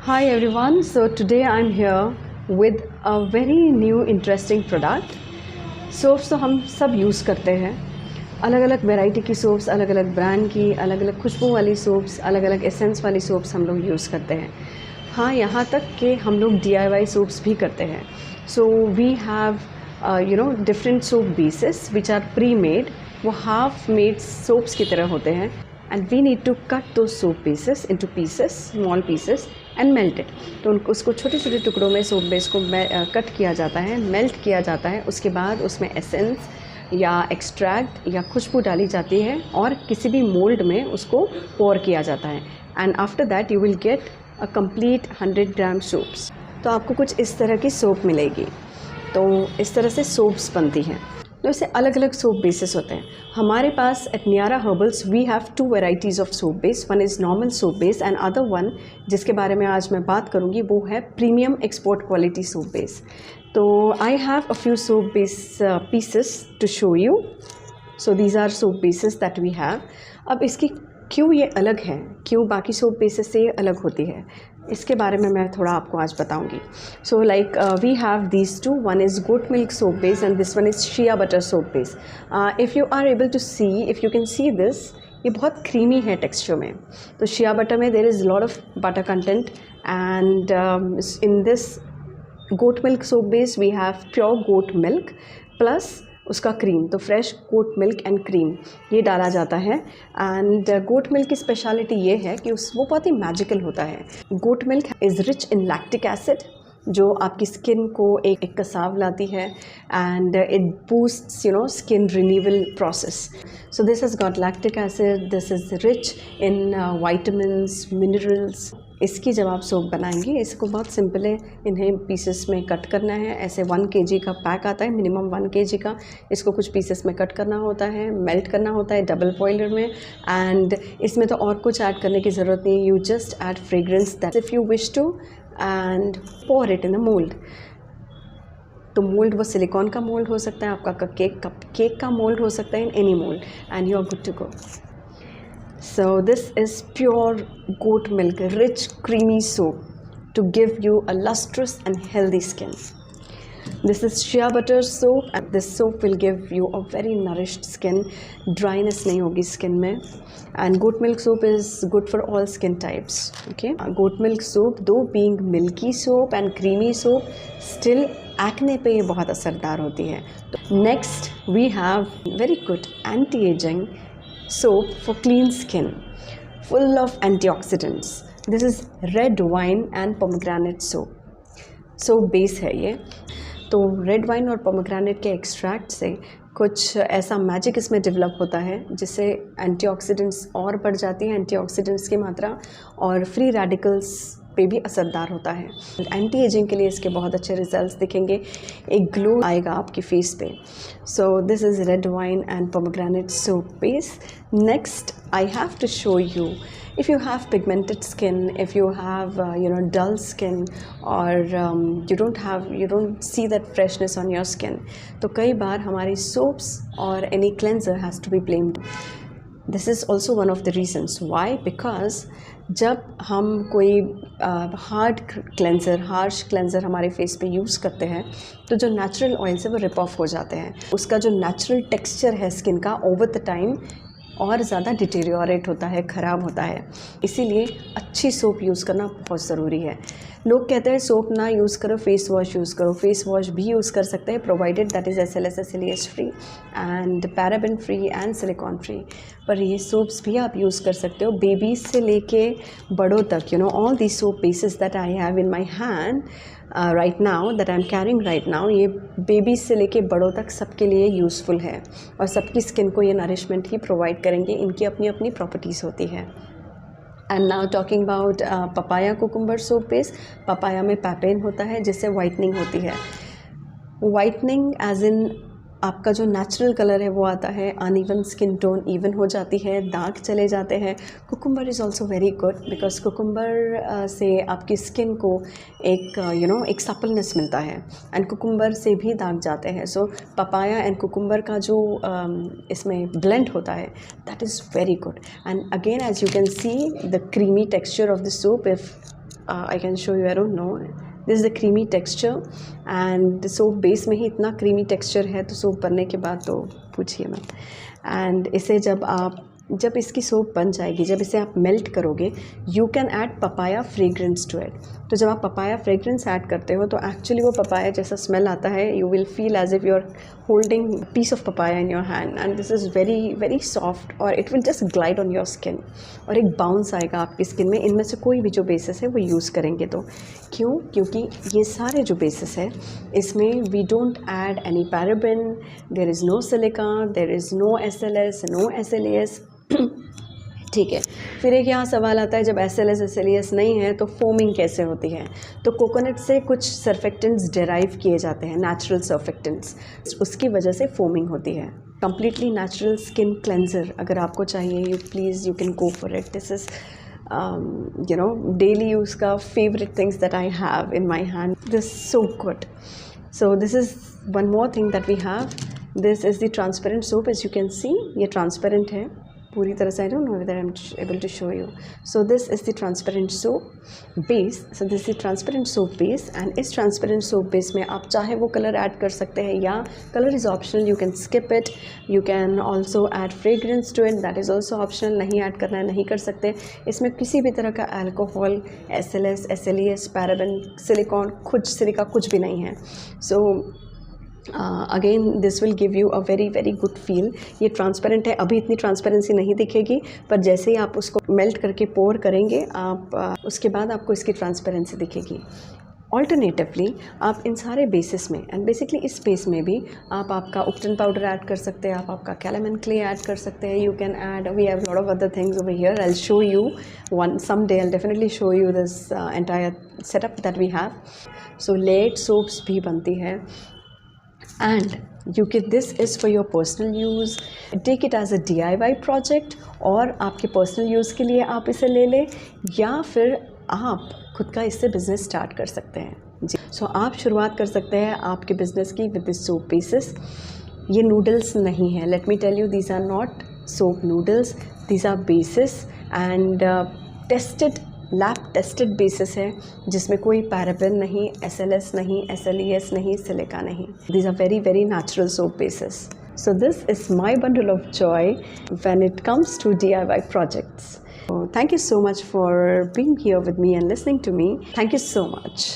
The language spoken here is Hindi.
Hi everyone, so today I'm here with a very new interesting product. Soaps तो हम सब यूज़ करते हैं, अलग अलग वैरायटी की सोप्स, अलग अलग ब्रांड की, अलग अलग खुशबू वाली सोप्स, अलग अलग एसेंस वाली सोप्स हम लोग यूज़ करते हैं. हाँ, यहाँ तक कि हम लोग DIY सोप्स भी करते हैं. So we have different soap bases which are premade. वो हाफ मेड सोप्स की तरह होते हैं and we need to cut those soap bases into pieces, small pieces and melt it. तो उसको छोटे छोटे टुकड़ों में सोप बेस को कट किया जाता है, मेल्ट किया जाता है. उसके बाद उसमें एसेंस या एक्सट्रैक्ट या खुशबू डाली जाती है और किसी भी मोल्ड में उसको पोर किया जाता है. And after that you will get a complete 100 gram soaps. तो आपको कुछ इस तरह की सोप मिलेगी. तो इस तरह से सोप्स बनती हैं. तो इससे अलग अलग सोप बेसिस होते हैं. हमारे पास at Niyara herbals we have 2 varieties of soap base. One is normal soap base and other one जिसके बारे में आज मैं बात करूँगी वो है premium export quality soap base. तो I have a few soap base pieces to show you. So these are soap bases that we have. अब इसकी क्यों ये अलग है, क्यों बाकी सोप बेसिस से ये अलग होती है, इसके बारे में मैं थोड़ा आपको आज बताऊंगी. So like we have these two. One is goat milk soap base and this one is shea butter soap base. If you are able to see, if you can see this, ये बहुत क्रीमी है टेक्सचर में. तो शिया बटर में there is lot of butter content and in this goat milk soap base we have pure goat milk plus उसका क्रीम. तो fresh goat milk and cream ये डाला जाता है. एंड गोट मिल्क की स्पेशलिटी ये है कि वो बहुत ही मैजिकल होता है. Goat milk is rich in lactic acid जो आपकी स्किन को एक कसाव लाती है and it boosts skin renewal process. So this has got lactic acid, this is rich in vitamins, minerals. इसकी जब आप सोप बनाएंगे, इसको बहुत सिंपल है, इन्हें पीसेस में कट करना है. ऐसे 1 kg का पैक आता है, मिनिमम 1 kg का. इसको कुछ पीसेस में कट करना होता है, मेल्ट करना होता है डबल बॉयलर में. एंड इसमें तो और कुछ ऐड करने की ज़रूरत नहीं. You just add fragrance that if you wish to and pour it in the mould. तो मोल्ड वो सिलिकॉन का मोल्ड हो सकता है, आपका केक का मोल्ड हो सकता है, in any mould and you are good to go. So this is pure goat milk, rich creamy soap to give you a lustrous and healthy skin. This is shea butter soap and this soap will give you a very nourished skin. Dryness नहीं होगी skin में. And goat milk soap is good for all skin types. Okay. Goat milk soap though being milky soap and creamy soap, still acne पे ये बहुत असरदार होती है. Next we have very good anti-aging soap for clean skin, full of antioxidants. This is red wine and pomegranate soap. Soap base है ये. तो रेड वाइन और पोमेग्रेनेट के एक्सट्रैक्ट से कुछ ऐसा मैजिक इसमें डेवलप होता है जिससे एंटीऑक्सीडेंट्स और बढ़ जाती हैं, एंटीऑक्सीडेंट्स की मात्रा, और फ्री रेडिकल्स पे भी असरदार होता है. एंटी एजिंग के लिए इसके बहुत अच्छे रिजल्ट्स दिखेंगे, एक ग्लो आएगा आपकी फेस पे. So this is red wine and pomegranate soap base. Next I have to show you, if you have pigmented skin, if you have dull skin, or you don't see that freshness on your skin, तो कई बार हमारी soaps और any cleanser has to be blamed. This is also one of the reasons why, because जब हम कोई हार्ड क्लेंज़र, हार्श क्लेंज़र हमारे फेस पे यूज़ करते हैं तो जो नेचुरल ऑयल्स है वो रिप ऑफ हो जाते हैं. उसका जो नेचुरल टेक्सचर है स्किन का ओवर द टाइम और ज़्यादा डिटेरियोरेट होता है, ख़राब होता है. इसीलिए अच्छी सोप यूज़ करना बहुत ज़रूरी है. लोग कहते हैं सोप ना यूज़ करो, फेस वॉश यूज़ करो. फेस वॉश भी यूज़ कर सकते हैं provided that is SLS SLES free and paraben free and silicon free. पर ये सोप्स भी आप यूज़ कर सकते हो बेबीज़ से लेके बड़ों तक. All the soap bases that I have in my hand right now, that I am carrying right now, ये बेबीज़ से लेके बड़ों तक सबके लिए यूज़फुल है और सबकी स्किन को ये नरिशमेंट ही प्रोवाइड करेंगे. इनकी अपनी अपनी प्रॉपर्टीज़ होती है. And now talking about papaya cucumber soap base. Papaya में पैपेन होता है जिससे वाइटनिंग होती है. वाइटनिंग एज इन आपका जो नेचुरल कलर है वो आता है, अनइवन स्किन टोन इवन हो जाती है, दाग चले जाते हैं. Cucumber is also very good because cucumber से आपकी स्किन को एक एक सपलनेस मिलता है एंड कुकुम्बर से भी दाग जाते हैं. सो पपाया एंड कुकुम्बर का जो इसमें ब्लेंड होता है that is very good. And again as you can see the creamy texture of the soap. If I can show you, I don't know, this is the creamy texture and soap base में ही इतना क्रीमी टेक्सचर है, तो सोप बनने के बाद तो पूछिए मत। एंड इसे जब इसकी सोप बन जाएगी, जब इसे आप मेल्ट करोगे, you can add papaya fragrance to it. तो जब आप पपाया फ्रेग्रेंस ऐड करते हो तो एक्चुअली वो पपाया जैसा स्मेल आता है, you will feel as if you are holding piece of papaya in your hand and this is very very soft और it will just glide on your skin और एक बाउंस आएगा आपकी स्किन में। इनमें से कोई भी जो बेसिस है वो यूज़ करेंगे तो क्योंकि ये सारे जो बेसिस है इसमें we don't add any paraben, there is no silica, there is no SLS, no SLAS। ठीक है, फिर एक यहाँ सवाल आता है, जब SLS SLAS नहीं है तो फोमिंग कैसे होती है? तो कोकोनट से कुछ सर्फेक्टेंट्स डेराइव किए जाते हैं, नेचुरल सर्फेक्टेंट्स, उसकी वजह से फोमिंग होती है। कंप्लीटली नेचुरल स्किन क्लेंजर अगर आपको चाहिए, you can go for it. This is daily use का favourite things that I have in my hand, this so good. So this is one more thing that we have, this is the transparent soap. As you can see ये ट्रांसपेरेंट है पूरी तरह से, I don't know whether I am able to show you. So this is the transparent soap base, so this is transparent soap base and इस ट्रांसपेरेंट सोप बेस में आप चाहे वो कलर ऐड कर सकते हैं या colour is optional, you can skip it, you can also add fragrance to it, that is also optional. नहीं ऐड करना है नहीं कर सकते। इसमें किसी भी तरह का alcohol, SLS SLES, paraben, silicon, silica कुछ भी नहीं है। So again this will give you a very very good feel. ये ट्रांसपेरेंट है, अभी इतनी ट्रांसपेरेंसी नहीं दिखेगी, पर जैसे ही आप उसको मेल्ट करके पोर करेंगे आप उसके बाद आपको इसकी ट्रांसपेरेंसी दिखेगी। ऑल्टरनेटिवली आप इन सारे बेसिस में एंड बेसिकली इस बेस में भी आप आपका उपटन पाउडर ऐड कर सकते हैं, आप आपका कैलामिन क्ले ऐड कर सकते हैं, you can add, we have lot of other things over here, I will show you one some day, I will definitely show you this entire setup that we have. So लेड सोप्स भी बनती है and this is for your personal use, take it as a DIY project, और आपके पर्सनल यूज़ के लिए आप इसे ले लें या फिर आप खुद का इससे बिज़नेस स्टार्ट कर सकते हैं जी। सो आप शुरुआत कर सकते हैं आपके बिज़नेस की विद दिस सोप बेसिस। ये नूडल्स नहीं है, let me tell you, these are not soap noodles, these are bases and tested, lab tested bases है जिसमें कोई पैराबेन नहीं, SLS नहीं, SLES नहीं, सिलिका नहीं। These are very very natural soap bases. So this is my bundle of joy when it comes to DIY projects. So thank you so much for being here with me and listening to me. Thank you so much.